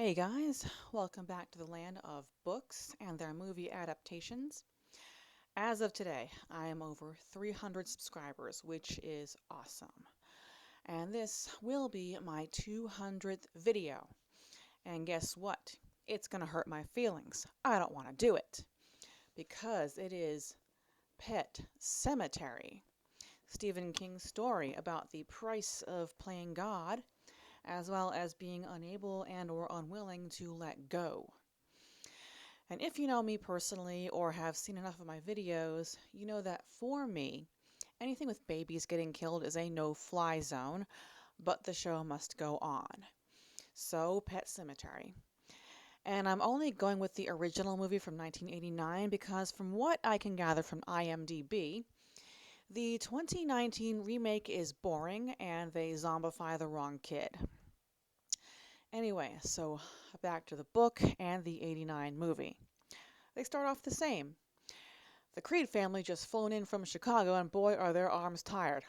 Hey guys, welcome back to the land of books and their movie adaptations. As of today, I am over 300 subscribers, which is awesome. And this will be my 200th video. And guess what? It's gonna hurt my feelings. I don't want to do it because it is Pet Sematary, Stephen King's story about the price of playing God, as well as being unable and or unwilling to let go. And if you know me personally or have seen enough of my videos, you know that for me, anything with babies getting killed is a no-fly zone, but the show must go on. So, Pet Sematary. And I'm only going with the original movie from 1989 because from what I can gather from IMDb, the 2019 remake is boring and they zombify the wrong kid. Anyway, so back to the book and the 89 movie. They start off the same. The Creed family just flown in from Chicago, and boy, are their arms tired.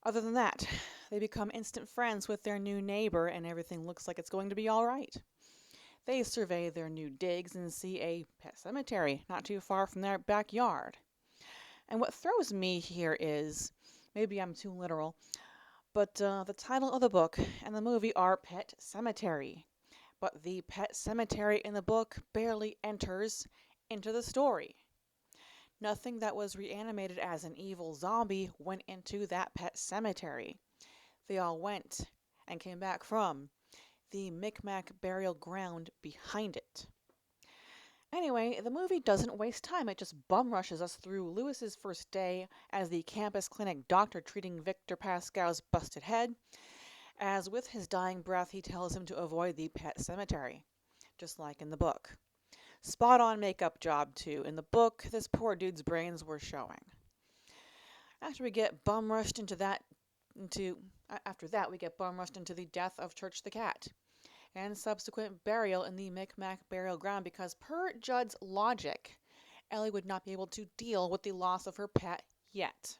Other than that, they become instant friends with their new neighbor, and everything looks like it's going to be all right. They survey their new digs and see a pet cemetery not too far from their backyard. And what throws me here is, maybe I'm too literal, but the title of the book and the movie are Pet Sematary. But the pet cemetery in the book barely enters into the story. Nothing that was reanimated as an evil zombie went into that pet cemetery. They all went and came back from the Micmac burial ground behind it. Anyway, the movie doesn't waste time. It just bum rushes us through Lewis's first day as the campus clinic doctor treating Victor Pascal's busted head, as with his dying breath he tells him to avoid the pet cemetery, just like in the book. Spot on makeup job too. In the book, this poor dude's brains were showing. After we get bum rushed into that into After that we get bum rushed into the death of Church the cat and subsequent burial in the Micmac burial ground because per Judd's logic, Ellie would not be able to deal with the loss of her pet yet.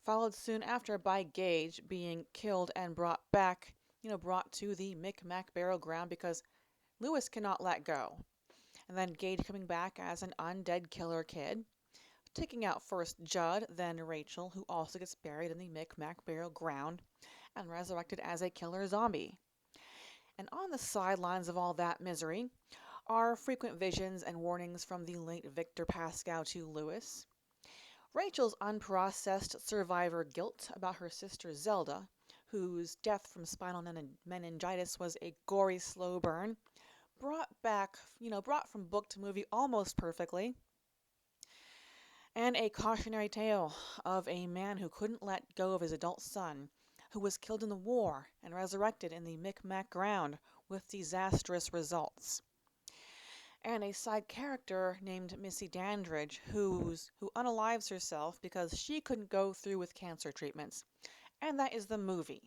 Followed soon after by Gage being killed and brought to the Micmac burial ground because Lewis cannot let go. And then Gage coming back as an undead killer kid, taking out first Judd, then Rachel, who also gets buried in the Micmac burial ground and resurrected as a killer zombie. And on the sidelines of all that misery are frequent visions and warnings from the late Victor Pascal to Lewis, Rachel's unprocessed survivor guilt about her sister Zelda, whose death from spinal meningitis was a gory slow burn, brought from book to movie almost perfectly, and a cautionary tale of a man who couldn't let go of his adult son, who was killed in the war and resurrected in the Micmac ground with disastrous results. And a side character named Missy Dandridge, who unalives herself because she couldn't go through with cancer treatments. And that is the movie.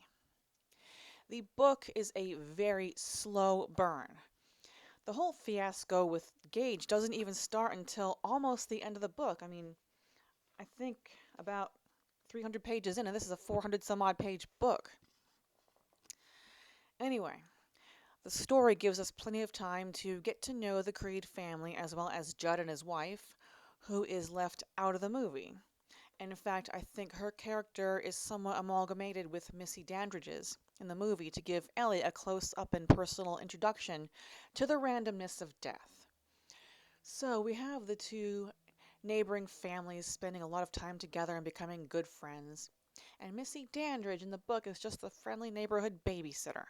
The book is a very slow burn. The whole fiasco with Gage doesn't even start until almost the end of the book. I think about 300 pages in, and this is a 400 some odd page book. Anyway, the story gives us plenty of time to get to know the Creed family as well as Judd and his wife, who is left out of the movie. In fact, I think her character is somewhat amalgamated with Missy Dandridge's in the movie to give Ellie a close-up and personal introduction to the randomness of death. So we have the two neighboring families spending a lot of time together and becoming good friends. And Missy Dandridge in the book is just the friendly neighborhood babysitter.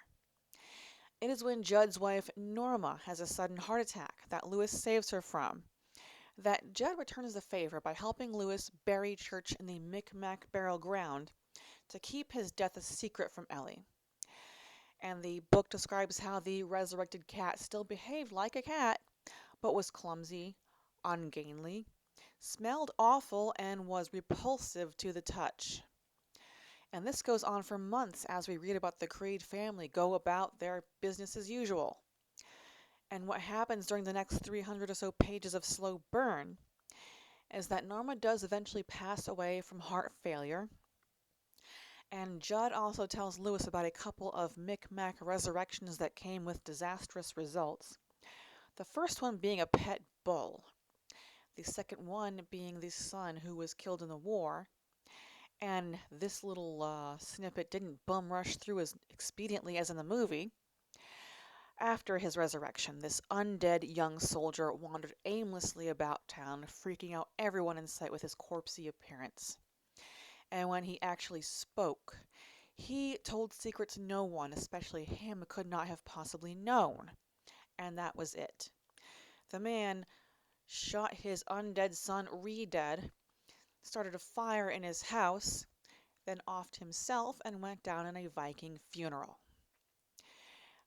It is when Judd's wife Norma has a sudden heart attack that Lewis saves her from that Judd returns the favor by helping Lewis bury Church in the Micmac burial ground to keep his death a secret from Ellie. And the book describes how the resurrected cat still behaved like a cat, but was clumsy, ungainly, smelled awful, and was repulsive to the touch. And this goes on for months as we read about the Creed family go about their business as usual. And what happens during the next 300 or so pages of slow burn is that Norma does eventually pass away from heart failure, And Judd also tells Lewis about a couple of Micmac resurrections that came with disastrous results. The first one being a pet bull, the second one being the son who was killed in the war. And this little snippet didn't bum rush through as expediently as in the movie. After his resurrection, this undead young soldier wandered aimlessly about town, freaking out everyone in sight with his corpsey appearance. And when he actually spoke, he told secrets no one, especially him, could not have possibly known. And that was it. The man shot his undead son re-dead, started a fire in his house, then offed himself and went down in a Viking funeral.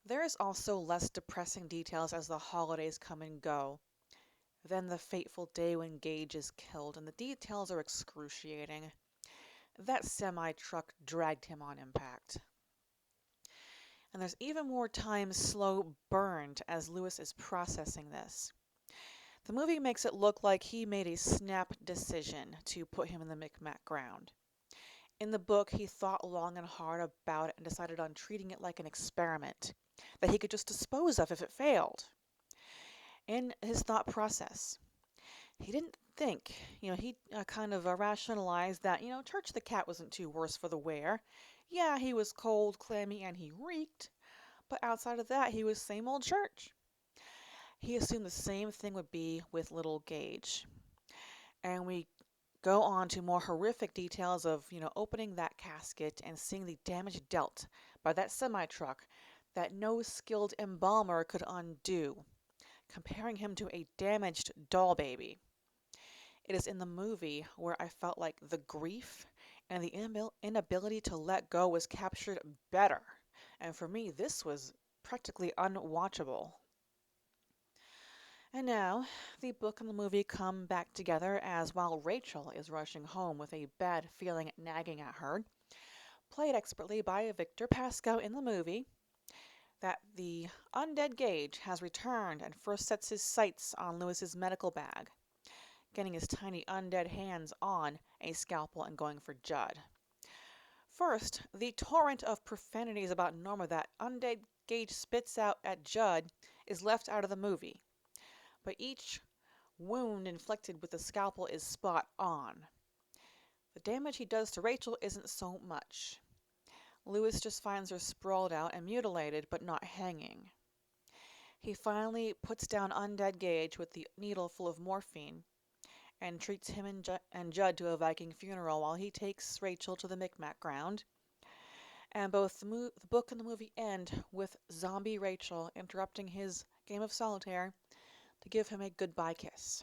There is also less depressing details as the holidays come and go. Then the fateful day when Gage is killed, and the details are excruciating. That semi-truck dragged him on impact. And there's even more time slow burned as Lewis is processing this. The movie makes it look like he made a snap decision to put him in the Micmac ground. In the book, he thought long and hard about it and decided on treating it like an experiment that he could just dispose of if it failed. In his thought process, he didn't think, he kind of rationalized that, Church the cat wasn't too worse for the wear. Yeah, he was cold, clammy, and he reeked, but outside of that, he was same old Church. He assumed the same thing would be with little Gage. And we go on to more horrific details of, opening that casket and seeing the damage dealt by that semi-truck that no skilled embalmer could undo, comparing him to a damaged doll baby. It is in the movie where I felt like the grief and the inability to let go was captured better. And for me, this was practically unwatchable. And now, the book and the movie come back together as while Rachel is rushing home with a bad feeling nagging at her, played expertly by Victor Pascoe in the movie, that the undead Gage has returned and first sets his sights on Lewis's medical bag, getting his tiny undead hands on a scalpel and going for Judd. First, the torrent of profanities about Norma that undead Gage spits out at Judd is left out of the movie, but each wound inflicted with the scalpel is spot on. The damage he does to Rachel isn't so much. Lewis just finds her sprawled out and mutilated, but not hanging. He finally puts down undead Gage with the needle full of morphine and treats him and Judd to a Viking funeral while he takes Rachel to the Micmac ground. And both the book and the movie end with zombie Rachel interrupting his game of solitaire to give him a goodbye kiss.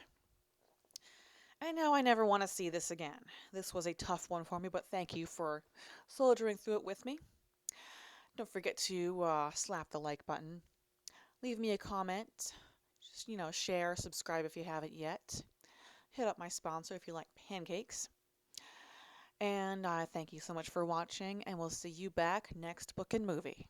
I know I never want to see this again. This was a tough one for me, but thank you for soldiering through it with me. Don't forget to slap the like button. Leave me a comment. Just, share, subscribe if you haven't yet. Hit up my sponsor if you like pancakes. And I thank you so much for watching, and we'll see you back next book and movie.